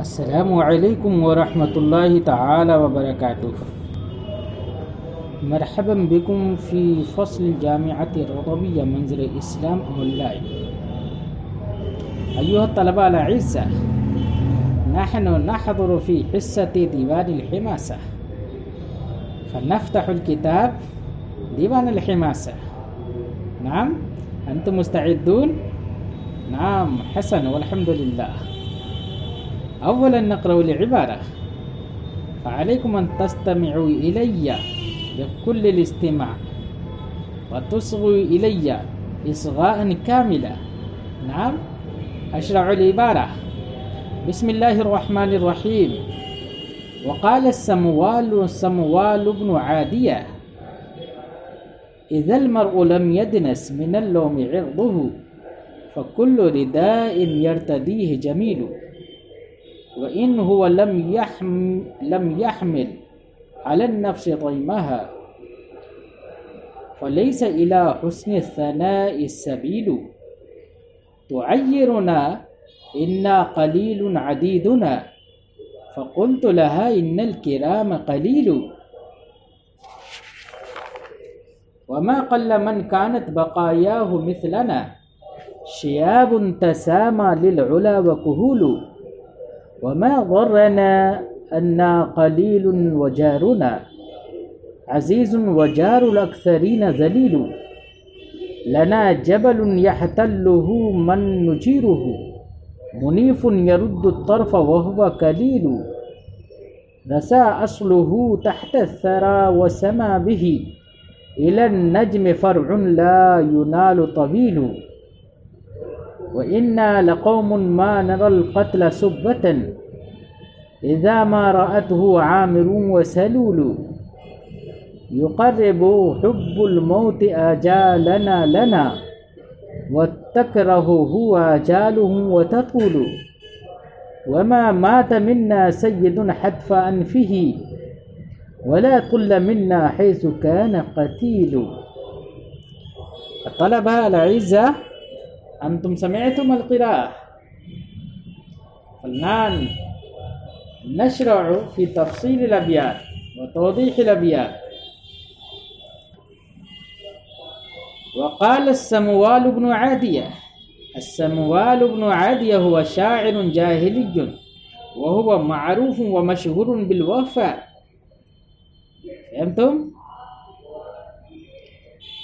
अस्सलामु अलैकुम वरहमतुल्लाहि तआला वबरकातुहू। मरहबन बिकुम फ़ी फ़स्ल जामिअत रदविय्या मंज़िल इस्लाम ऑनलाइन। अय्युहा तलबा अल इज़्ज़ा, नहनु नहज़ुरु फ़ी हिस्सति दीवानिल हिमासा फ़नफ़्तहुल किताब दीवानुल हिमासा। नाम अंतुम मुस्तइद्दून? नाम हसन वल्हम्दुलिल्लाह। अव्वलन नक़रउल इबारा फ़अलैकुम अन तस्तमिउ इलैया बिकुल्लिल इस्तिमा' व तुस्ग़ू इलैया इस्ग़ाअन कामिला। नाम अशरउल इबारा बिस्मिल्लाहिर रहमानिर रहीम। वक़ाल समवाल इब्न आदिया इज़ल मर्उ लम यदनस मिनल लौमि इर्दुहु फ़कुल्लु रिदाइन यर्तदीहि जमीलु व इन हुवा लम यहमिल अलन नफ्स ग़ैमहा फ़लैसा इला हुस्नि सनाइ सबीलु तुअय्यिरुना इन्ना क़लीलुन अदीदुना फ़क़ुल्तु लहा इन्नल किराम क़लीलु वमा क़ल्ल मन कानत बक़ायाहु मिथलना शियाबुन तसामा लिल उला व कुहूलु वमा ग़र्रना अन्ना क़लीलुन व जारुना अज़ीज़ुन व जारुल अक्सरीन ज़लीलु लना जबलुन यहतल्लुहु मन नुजीरुहु मुनीफ़ुन यरुद्दु तर्फ़ व हुवा कलीलु रसा अस्लुहु तहत सरा व समा बिही इलन नज्म फ़रउन ला युनालु तवीलु व इन्ना लक़ौमुन मा नरल क़त्ल सुब्बतन इज़ा मा रअतहु आमिरुन व सलूलु युक़र्रिबु हुब्बुल मौति आजालना लना व तकरहुहु आजालुहु व ततूलु वमा मात मिन्ना सय्यदुन हत्फ़ अनफ़िही वला कुल्ल मिन्ना हैसु कान क़तीलु। तलबा अल इज़्ज़ा, अंतुम समिअतुम अल क़िराअह। फ़लनान नशरअ फ़ी तफ़सील अल अबयात व तौदीह अल अबयात। वक़ाल समवाल इब्न आदिया। समवाल इब्न आदिया हुवा शाइरुन जाहिलियुन व हुवा मअरूफ़ुन व मशहूरुन बिल वफ़ा। फहमतुम?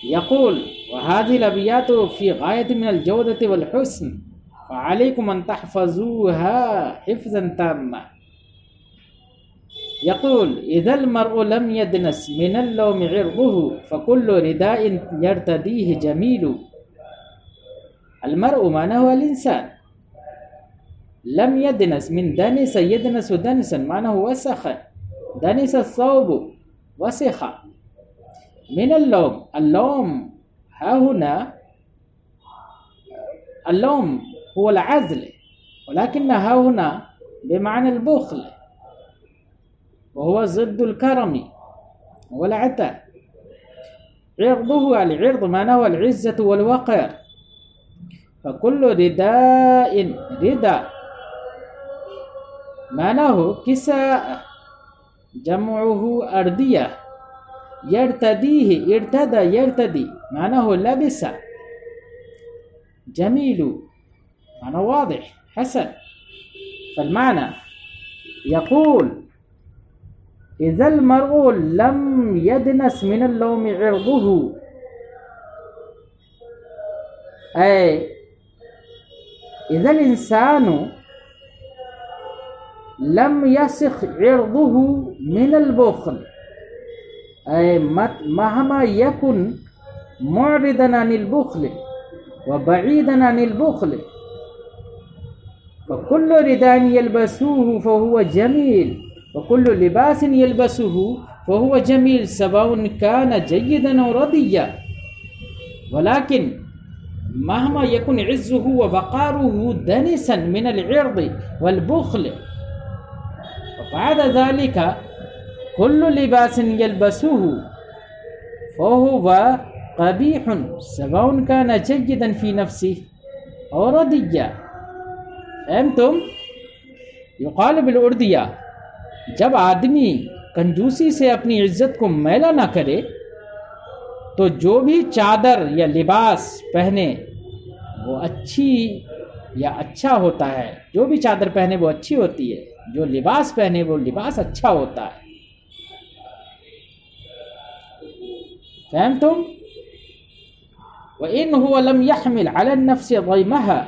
यक़ूल व हाज़िहिल अबयातु फ़ी ग़ायति मिनल जौदति वल हुस्न फ़अलैकुम अन तहफ़ज़ूहा हिफ़्ज़न ताम्मा। यक़ूल इज़ल मर्उ लम यदनस मिनल लौमि इर्दुहु फ़कुल्लु रिदाइन यर्तदीहि जमीलु। अल मर्उ माना हुआ अल इंसान। लम यदनस मिन दनस यदनसु दनसन माना हुआ वसख़। दनस अस्सौबु वसख़। मिनल लौम, अल्लौम हा हुना अल्लौम हुवा अल अज़्ल वलकिन हा हुना बिमाना अल बुख़्ल वहुवा ज़िद्दुल करमी वल अता। इर्दुहु अल इर्द माना हुआ अल इज़्ज़तु वल वक़ार। फ़कुल्लु रिदाइन, रिदा माना हो किसाअ जमउहु अर्दिया। यर्तदीहि, इर्तदा यर्तदी माना हो लबिसा। जमीलु माना वादिह हसन। फलमाना यक़ूल इज़ल मर्उ लम यदनस मिनल लौमि इर्दुहु, ऐ इज़ल इंसानु लम यसिख़ इर्दुहु मिनल बुख़्ल ऐ महमा यकुन मुअरिदन अनिल बुख़्ल व बईदन अनिल बुख़्ल फ़कुल्लु रिदाइन यल्बसूहु फ़हुवा जमील व कुल्लु लिबासिन यल्बसूहु फ़हुवा जमील सवाउन कान जय्यदन औ रदिय्या वलाकिन महमा यकुन इज़्ज़ुहु व वक़ारुहु दनिसन मिनल इर्द वल बुख़्ल बाद ज़ालिका कुल्लु लिबासिन यल्बसूहु फ़हुवा क़बीहुन सवाउन कान जय्यदन फ़ी नफ़्सिही औ रदिय्या। फहमतुम? युकाल बिल उर्दिया, जब आदमी कंजूसी से अपनी इज्जत को मैला ना करे तो जो भी चादर या लिबास पहने वो अच्छी या अच्छा होता है। जो भी चादर पहने वो अच्छी होती है, जो लिबास पहने वो लिबास अच्छा होता है। फहम तुम? व इन हुवा लम यहमिल अला नफ्स ग़ैमहा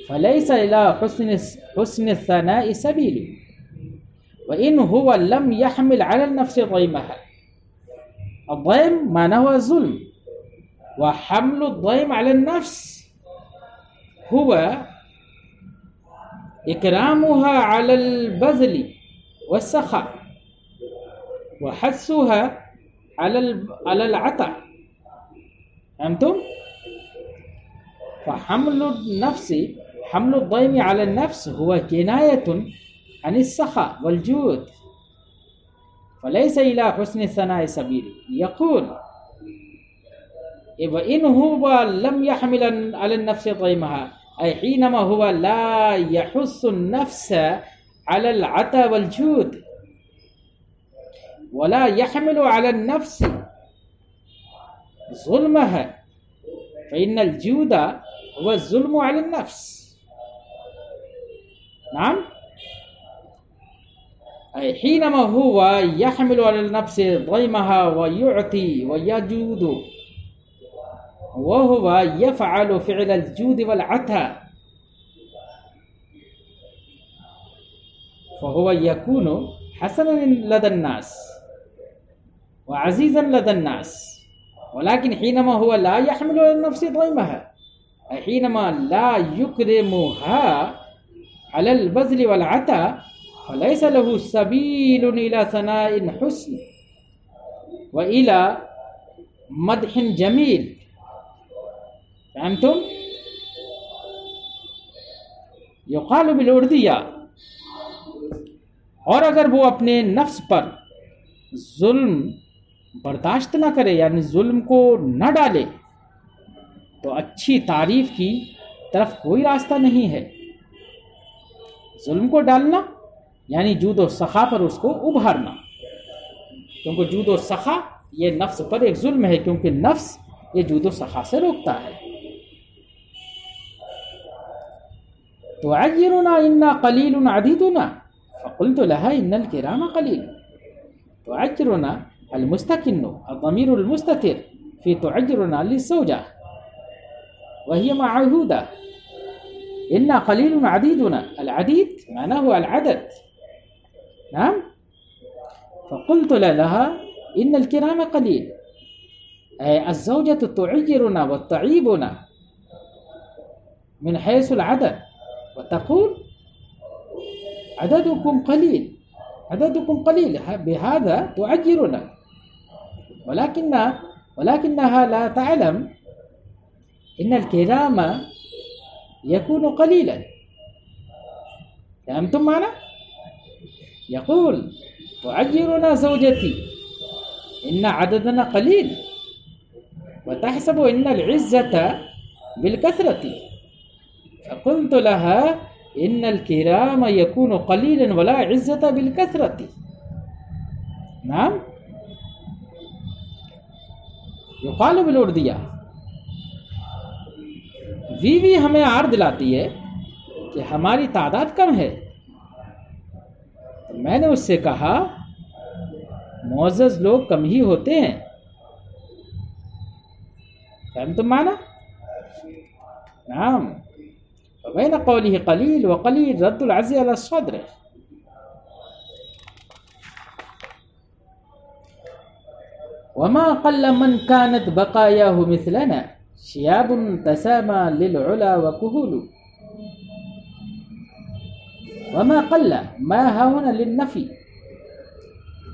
फलैसा इला हुस्न सनाई सबील। व इन हुवा लम यहमिल अला नफ्स ग़ैमहा, ग़ैम माना हुआ जुल्म, व हमलु ग़ैम अला नफ्स हुवा इकरामुहा अलल बज़ली व सखा व हस्सुहा अलल अता। हम तुम फ़हम्लु नफ्सी हमलु दैमी अल नफ्स हुआ किनायतुन अनिस सखा वल जूद फलैसा इला हुस्न सनाए सबील। यक़ूल व इन हुवा लम यहमिल अल नफ्स दैमहा ऐ हीनमा हुवा ला यहुस्सु नफ्स अलल अता वल जूद वला यहमिलु अल नफ्स ज़ुल्महा फ़इन्नल जूदा हुवा ज़ुल्मु अल नफ्स। नाम ऐ हीनमा हुवा यहमिलु अल नफ्स दैमहा व युअती व यजूदु व हुवा यफ़अलु फ़िअलल जूद वल अता फ़हुवा यकूनु हसनन लदन नास व अज़ीज़न लदन नास वलाकिन हीनमा हुवा ला यहमिलु अल नफ्स दैमहा हीनमा ला युकरिमुहा अलल बज़्ल वल अता फलैसा लहु सबीलुन इला सनाइन हुस्न व इला मदहिन जमील। फहमतुम? युकाल बिल उर्दिया, और अगर वो अपने नफ्स पर जुल्म बर्दाश्त ना करे यानी जुल्म को न डाले तो अच्छी तारीफ की तरफ कोई रास्ता नहीं है। जुल्म को डालना यानी जूदो सखा पर उसको उभारना, क्योंकि जूदो सखा ये नफ्स पर एक जुल्म है, क्योंकि नफ्स ये जूदो सखा से रोकता है। तो अज्जिरुना इन्ना कलीलुन अदीदुना फ़क़ुल्तु लहा इन्नल किराम कलील। तो अज्जिरुना अल मुस्तकिन्नु अज़मीरुल मुस्ततिर फ़ी तुअज्जिरुना लिज़्ज़ौजा व हिय मअहूदा इन्ना कलीलुन अदीदुना। अल अदीद माना हुआ अल अदद। नाम फ़क़ुल्तु लहा इन्नल किराम कलील ऐ अज़्ज़ौजतु तुअज्जिरुना व तഈबुना मिन हैसुल अदद व तक़ूल अददुकुम कलील बिहाज़ा तुअज्जिरुना वलाकिन्नहा ला तअलम इन्नल किराम यकूनु कलीलन। फहमतुम माना? यक़ूल तुअज्जिरुना ज़ौजती इन्ना अददना कलील व तहसबु इन्नल इज़्ज़ता बिल कसरती फ़क़ुल्तु लहा इन्नल किराम यकूनु कलीलन वला इज़्ज़ता बिल कसरती। नाम युक़ालु बिल उर्दिया, बीवी हमें आर दिलाती है कि हमारी तादाद कम है। तो मैंने उससे कहा मुअज़्ज़ज़ लोग कम ही होते हैं। फहम तुम माना? नाम बैन क़ौलिही क़लील व क़लील रद्दुल अज़्ज़ अला सद्र। वमा क़ल्ल मन कानत बक़ायाहु मिस्लना शियाबुन तसामा लिल उला व कुहूलु। वमा क़ल्ल मा हाहुना लिन नफ़ी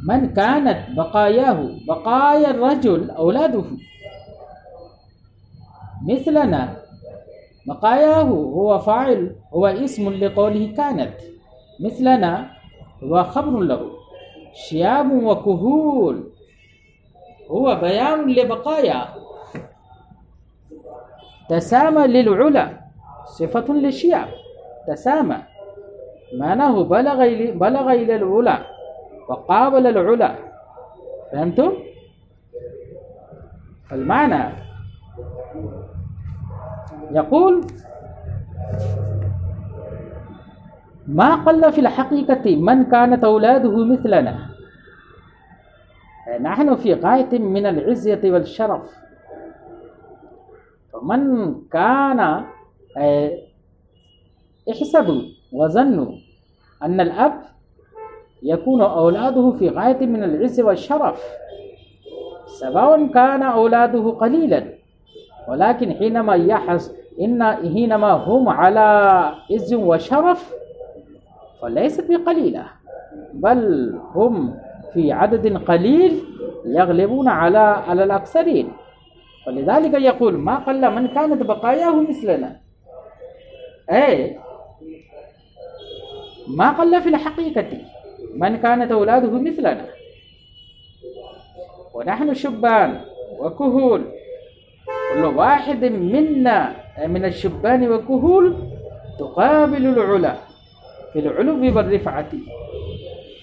मन कानत बक़ायाहु बक़ाया रजुल औलादुहु मिस्लना बक़ायाहु हुवा फ़ाइल हुवा इस्मुन लिक़ौलिही कानत मिस्लना हुवा ख़बरुन लहु शियाबुन व कुहूल हुवा बयानुन लिबक़ाया तसामा लिल उला सिफ़तुन लिशियाब तसामा मानहु बलग इलल उला व क़ाबल अल उला। फहमतुम? फलमाना यक़ूल मा क़ल्ल फ़िल हक़ीक़ति मन कानत औलादुहु मिस्लना नहनु फ़ी ग़ायतिन मिनल इज़्ज़ति वल शरफ़। मन काना इहसबु वज़न्नु अन्नल अब यकूनु औलादुहु फ़ी ग़ायतिन मिनल इज़्ज़ति वल शरफ़ सवाउन काना औलादुहु क़लीलन वलाकिन हीनमा हुम अला इज़्ज़ व शरफ़ फलैसत बिक़लीला बल हुम फ़ी अददिन क़लील यग़लिबूना अलल अक्सरीन फलिज़ालिका यक़ूल मा क़ल्ल मन कानत बक़ायाहु मिस्लना मा क़ल्ल फ़िल हक़ीक़ति मन कानत औलादुहु मिस्लना व नहनु शुब्बान व कुहूल कुल्लु वाहिदिन मिन्ना मिनश शुब्बानि व कुहूल तुक़ाबिलुल उला फ़िल उलुव्वि वर रिफ़अति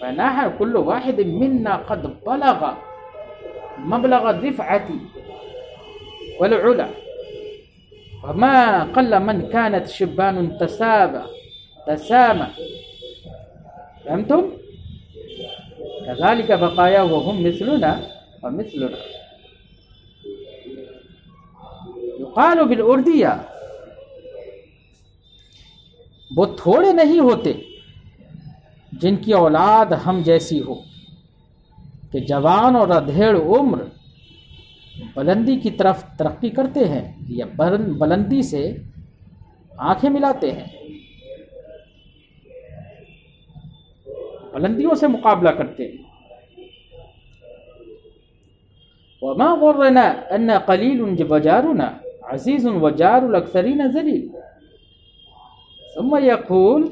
फ़नहनु कुल्लु वाहिदिन मिन्ना क़द बलग़ मबलग़ रिफ़अति वल उला वमा क़ल्ल मन कानत शुब्बान तसामा। फहमतुम? कज़ालिका बक़ायाहु व हुम मिस्लुना व मिस्लुना। युक़ालु बिल उर्दिया वो थोड़े नहीं होते जिनकी औलाद हम जैसी हो कि जवान और अधेड़ उम्र बुलंदी की तरफ तरक्की करते हैं या बुलंदी से आंखें मिलाते हैं, बुलंदियों से मुकाबला करते हैं। वमा गुर्रना अन्ना क़लीलुन वजारुना अज़ीज़ुन वजारुल अक्सरीन ज़लील। सुम्मा यक़ूल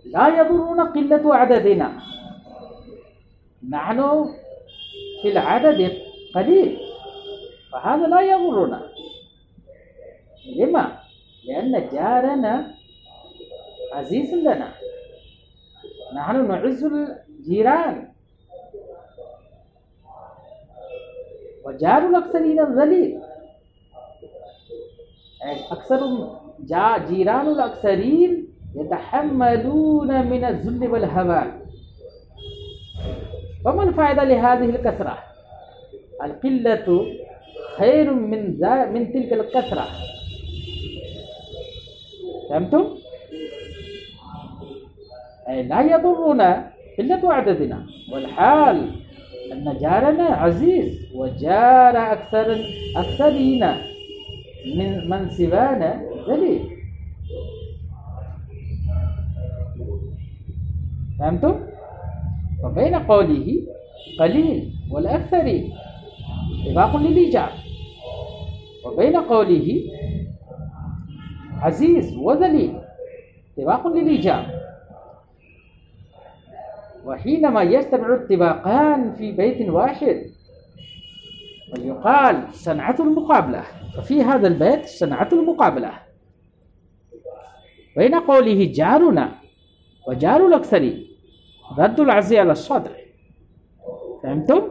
ला यदुर्रुना क़िल्लतु अददिना नहनु फ़िल अददि क़लील फ़हाज़ा ला यदुर्रुना लिमा लिअन्न जारना अज़ीज़ुन लना नहनु नुइज़्ज़ुल जीरान वजारुल अक्सरीन ज़लील। अक्सर जीरानुल अक्सरीन यतहम्मलून मिन ज़ुल्ल वल हवान वमल फ़ायदा लिहाज़िहिल कसरा अल क़िल्लतु खैरुम मिन तिल्कल कसरा। फहमतुम? ला यदुर्रुना क़िल्लतु अददिना वल हाल अन्न जारना अज़ीज़ व जार अक्सरीना मन सिवाना ज़लील। फहमतुम? वबैन क़ौलिही क़लील वल अक्सरीन इत्तिबाक़ुन लिल इजाब वबैन क़ौलिही अज़ीज़ व ज़लील इत्तिबाक़ुन लिल इजाब वहीनमा यज्तमिउ इत्तिबाक़ान फ़ी बैतिन वाहिद वयुक़ाल सनअतुल मुक़ाबला फ़ी हाज़ल बैत सनअतुल मुक़ाबला बैन क़ौलिही जारुना व जारुल अक्सरीन रद्दुल अज़्ज़ि अला सद्र। फहमतुम?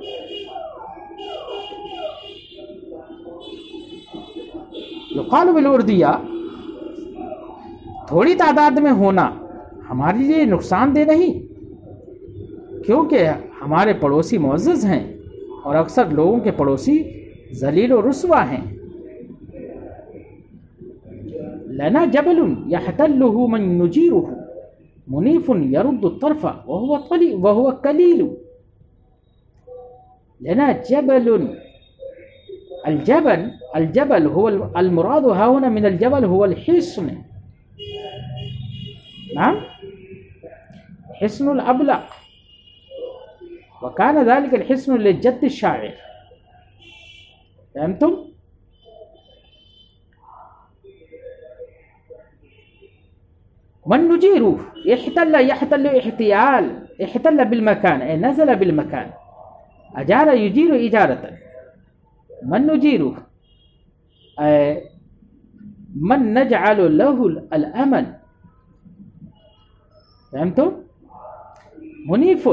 युक़ालु बिल उर्दिया थोड़ी तादाद में होना हमारे लिए नुकसानदेह नहीं क्योंकि हमारे पड़ोसी मुअज़्ज़ज़ हैं और अक्सर लोगों के पड़ोसी ज़लील और रुस्वा हैं। लना जबलुन यहतल्लुहु मन नुजीरुहु मुनीफुन यरुद्दु तर्फ़ा वहुव कलीलु। लना जबलुन अल-जबल हुवल अल-मुरादु हाहुना मिन अल-जबल हुवल हिस्न। नाम हिस्नुल अबलग व कान ज़ालिका अल-हिस्नु लिजद्द अश-शाइर। फहमतुम? मन नुजीरु यहतल्ल इहतल्ल बिल मकान नज़ल बिल मकान अजारा युजीरु इजारतन। मन नुजीरु मन नजअलु लहु अल अमन فهمتم؟ منيف،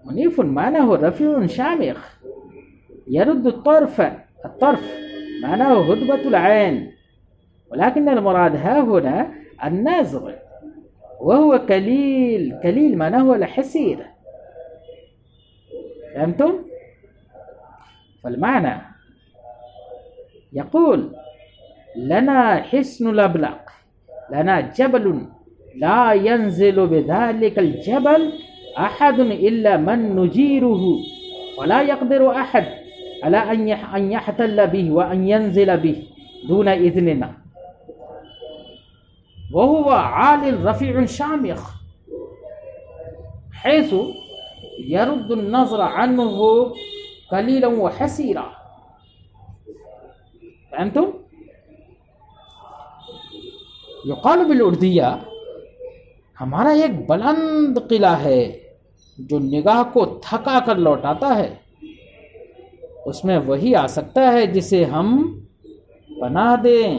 منيف معناه رفيع شامخ يرد الطرف معناه هدبة العين، ولكن المراد ها هنا النازغ، وهو كليل معناه الحسير. فهمتم؟ فالمعنى يقول لنا حسن الأبلق، لنا جبل لا ينزل بذلك الجبل أحد إلا من نجيره، ولا يقدر أحد على أن يحتل به وأن ينزل به دون إذننا، وهو عال رفيع شامخ حيث يرد النظر عنه قليلا وحسيرا. فهمتم؟ युकाल बिल उर्दिया, हमारा एक बुलंद किला है जो निगाह को थका कर लौटाता है, उसमें वही आ सकता है जिसे हम पनाह दें।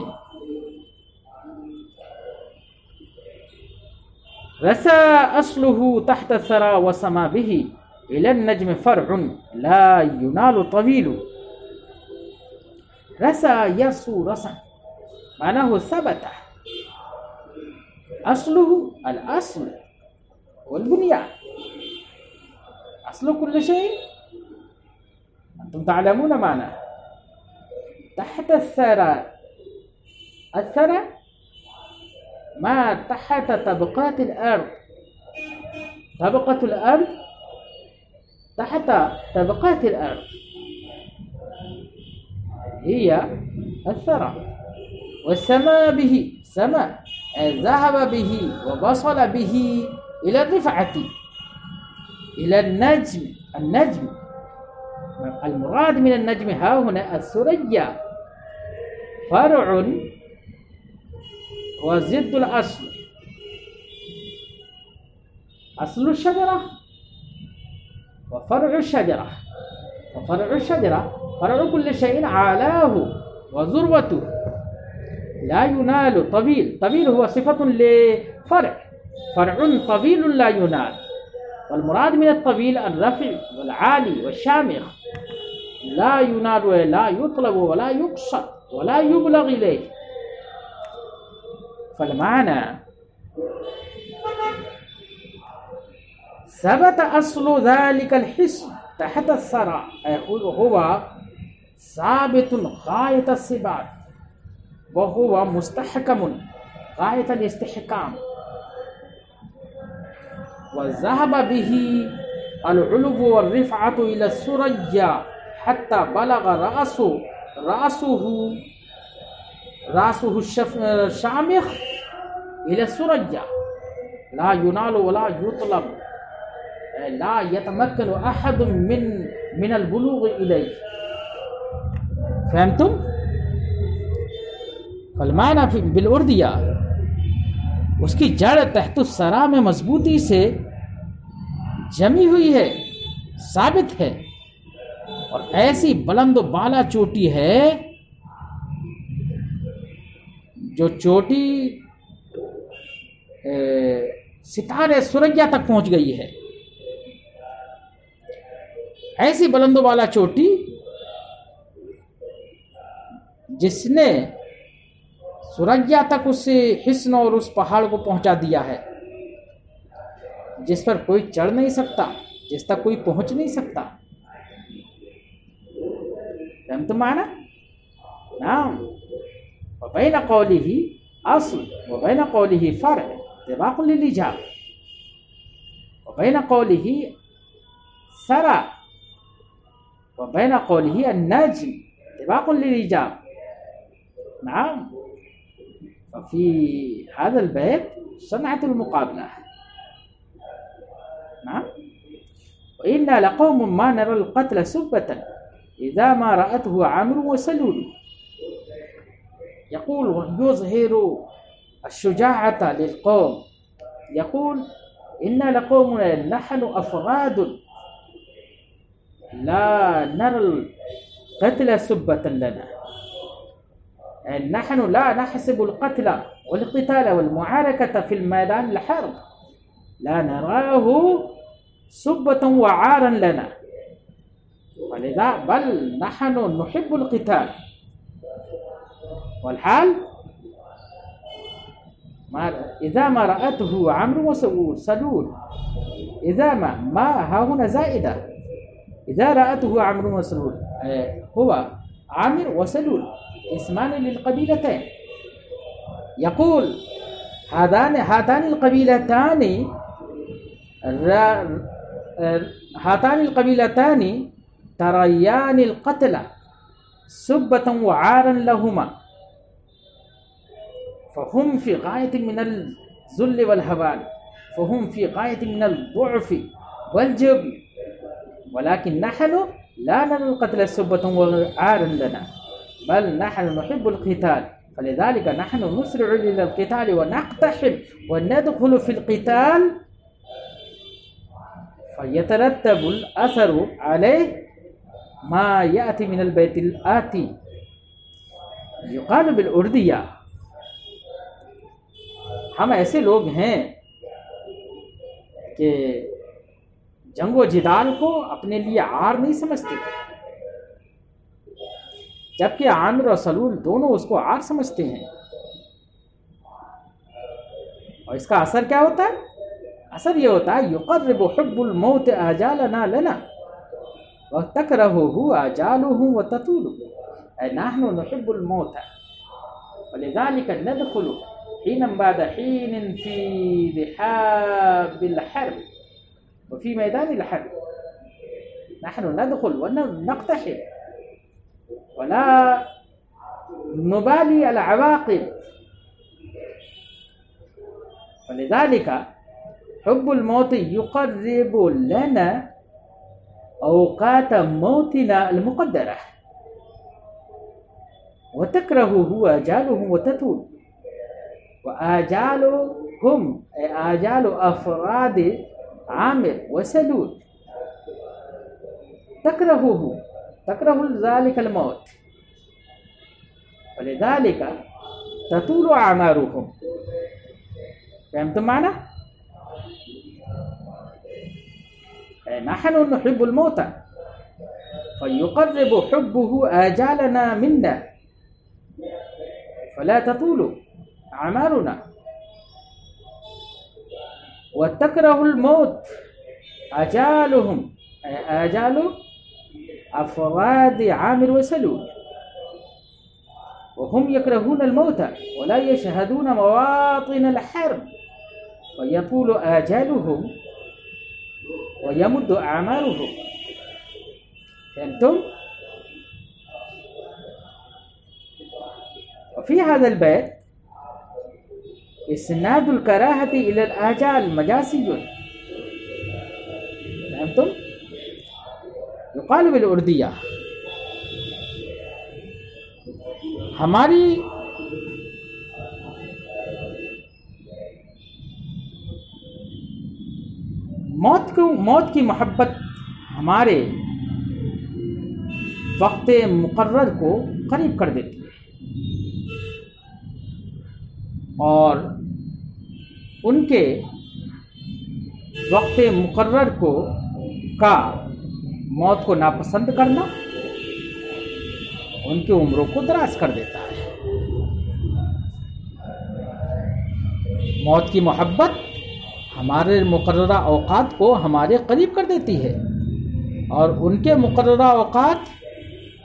रसा अस्लुहु तहत सरा व समा बिही इलन नज्म फरउन ला युनालु तवीलु। रसा यसु रसन मानहु सबता, अस्लुहु अल अस्ल वल बुनियान, अस्लु कुल्ल शै अंतुम तालमून माना। तहत الثرى، الثرى ما تحت طبقات الأرض، طبقة الأرض تحت طبقات الأرض هي الثرى. والسماء به سماء ذهب به ووصل به إلى الرفعة، إلى النجم. النجم المراد من النجم ها هنا الثريا، فرع وزد الأصل. أصل الشجرة وفرع الشجرة، وفرع الشجرة فرع كل شيء عالاه وذروته، لا ينال طويل. طويل هو صفة لفرع، فرع طويل لا ينال، والمراد من الطويل الرفع والعالي والشامخ، لا ينال ولا يطلب ولا يقصد ولا يبلغ إليه. فالمعنى ثبت أصل ذلك الحسن تحت الثرى، هو ثابت غاية الثبات، وهو مستحكم غاية الاستحكام، وذهب به العلو والرفعة إلى الثريا حتى بلغ رأسه الشامخ إلى الثريا، لا ينال ولا يطلب، لا يتمكن أحد من البلوغ إليه. فهمتم؟ फलमाना बिलउर्दिया, उसकी जड़ तहत सरा में मजबूती से जमी हुई है, साबित है, और ऐसी बुलंद बाला चोटी है जो चोटी सितारे सुरैया तक पहुंच गई है। ऐसी बुलंद बाला चोटी जिसने सुरैया तक उस हिस्न और उस पहाड़ को पहुंचा दिया है, जिस पर कोई चढ़ नहीं सकता, जिस तक कोई पहुंच नहीं सकता। हम तो माना नाम वबैन कौलिही अस्ल वबैन कौलिही फर्अ इत्तिबाक़ुन लिल-इजाब, वबैन कौलिही सरा वबैन कौलिही अन-नज्म इत्तिबाक़ुन लिल-इजाब। नाम ففي هذا البيت صنعت المقابلة. نعم. وإنا لقوم ما نرى القتل سبة إذا ما رأته عامر وسلول. يقول يظهر الشجاعة للقوم، يقول إنا لقوم نحن أفراد لا نرى القتل سبة لنا، نحن لا نحسب القتل والقتال والمعاركة في الميدان الحرب لا نراه سبة وعارا لنا ولذا بل نحن نحب القتال. والحال إذا ما رأته عمرو وسلول، إذا ما ها هنا زائدة، إذا رأته عمرو وسلول هو عامر وسلول اسمان للقبيلتين. يقول هاتان القبيلتان تريان القتل سبة وعارا لهما، فهم في غاية من الذل والهوان، فهم في غاية من الضعف والجبن، ولكن نحن لا نرى القتل سبة وعارا لنا، بل نحن نحب القتال، فلذلك نحن نسرع إلى القتال ونقتحم وندخل في القتال، فيترتب الأثر عليه ما يأتي من البيت الآتي. युकाल बिल उर्दिया, हम ऐसे लोग हैं कि जंगो जिदाल को अपने लिए आर नहीं समझते, जबकि आमिर और सलूल दोनों उसको आर समझते हैं। और इसका असर क्या होता है? असर ये होता है युक़र्रिबु हुब्बुल मौत आजालना लना व तकरहुहु आजालुहु व ततूलु, नहनु नुहिब्बुल मौत वलिज़ालिका नदखुलु हीनन बाद हीनिन फी रिहाबिल हर्ब व फी मैदानिल हर्ब, नहनु नदखुल व नक़्तहिम वला नुबाली अल अवाक़िब, वलिज़ालिका हुब्बुल मौत युक़र्रिबु लना औक़ात मौतिना अल मुक़द्दरा व तकरहुहु आजालुहुम व ततूल व आजालुहुम आजालु अफ़राद आमिर व सलूल तकरहु ज़ालिकल मौत वलिज़ालिका ततूलु आमारुहुम। फहमतुम माना? नहनु नुहिब्बुल मौत फयुक़र्रिबु हुब्बुहु आजालना मिन्ना फला ततूलु आमारुना व तकरहुल मौत आजालुहुम आजालु अफ़राद आमिर व सलूल वहुम यकरहूनल मौत वला यशहदून मवातिनल हर्ब फयतूलु आजालुहुम व यमुद्दु आमारुहुम। फहमतुम? वफ़ी हाज़ल बैत इस्नादुल कराहती इलल आजाल मजासियुन। फहमतुम? युक़ाल बिल उर्दिया, हमारी मौत की मोहब्बत हमारे वक्त मुकर्रर को करीब कर देती है और उनके वक्त मुकर्रर का मौत को नापसंद करना उनकी उम्रों को दराज कर देता है। मौत की मोहब्बत हमारे मुकर्ररा औकात को हमारे करीब कर देती है और उनके मुकर्ररा औकात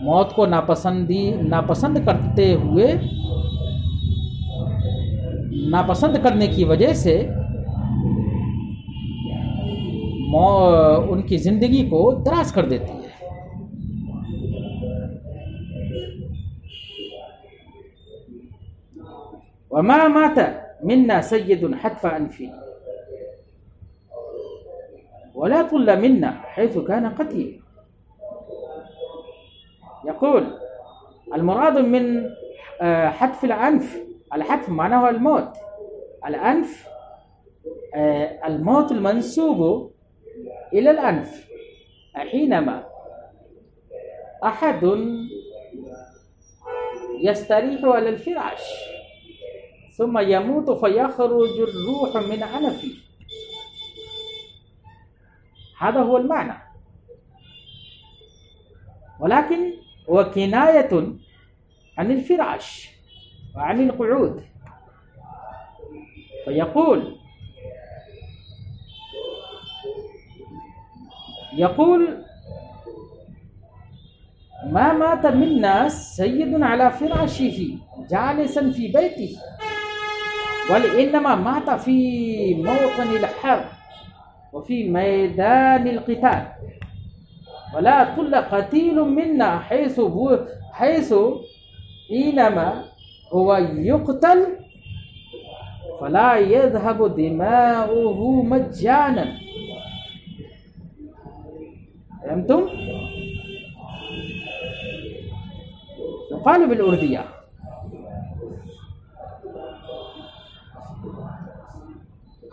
मौत को नापसंद करने की वजह से उनकी ज़िंदगी को दराज कर देती है। वमा माता मिन्ना सय्यदुन हत्फा अनफी वला तुल्ला मिन्ना हैथु काना क़तील। यक़ूल अलमुराद मिन हत्फ अल-अनफ, अल-हत्फ माना हुआ अल-मौत, अल-अनफ अल-मौत अल-मंसूब इला अल-अनफ हिनमा अहदुन यस्तरीहु अला अल-फ़िराश सुम्मा यमूतु फ़यख़रुजु अर्रूह मिन अनफ़ी हादा हुवल माना, वलाकिन व किनायतुन अनिल फिराश व अनिल क़ुऊद। यक़ूल मा मात मिन्ना सय्यदुन अला फिराशिही जालिसन फी बैतिही वल इन्नमा माता फी मौतनिल हर्ब व फी मैदानिल क़िताल वला कुल्ल क़तीलुम मिन्ना हैसु इनमा हुवा युक़तल फला यज़हबु दिमाउहु मज्जानन। फहमतुम? युक़ालु बिल उर्दिया,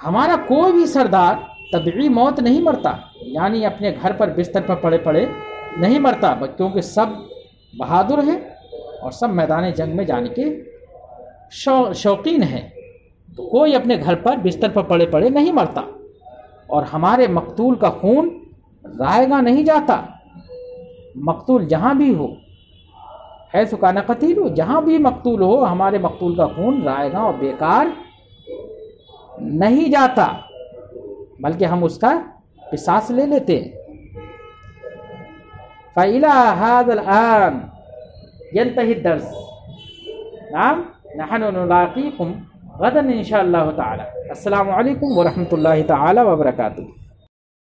हमारा कोई भी सरदार तबीई मौत नहीं मरता, यानी अपने घर पर बिस्तर पर पड़े पड़े नहीं मरता, क्योंकि सब बहादुर हैं और सब मैदान जंग में जाने के शौकीन हैं। तो कोई अपने घर पर बिस्तर पर पड़े पड़े नहीं मरता, और हमारे मकतूल का खून रायगा नहीं जाता। मकतूल जहाँ भी हो, है सुकाना कतील हो, जहाँ भी मकतूल हो, हमारे मकतूल का खून रायगा और बेकार नहीं जाता, बल्कि हम उसका किसास ले लेते हैं। फ़इला हाज़ल आन यंतही दर्स, नाम नहनु नुलाक़ीकुम गदन इंशाअल्लाह ताला। अस्सलामु अलैकुम व रहमतुल्लाहि ताला व बरकातुहू।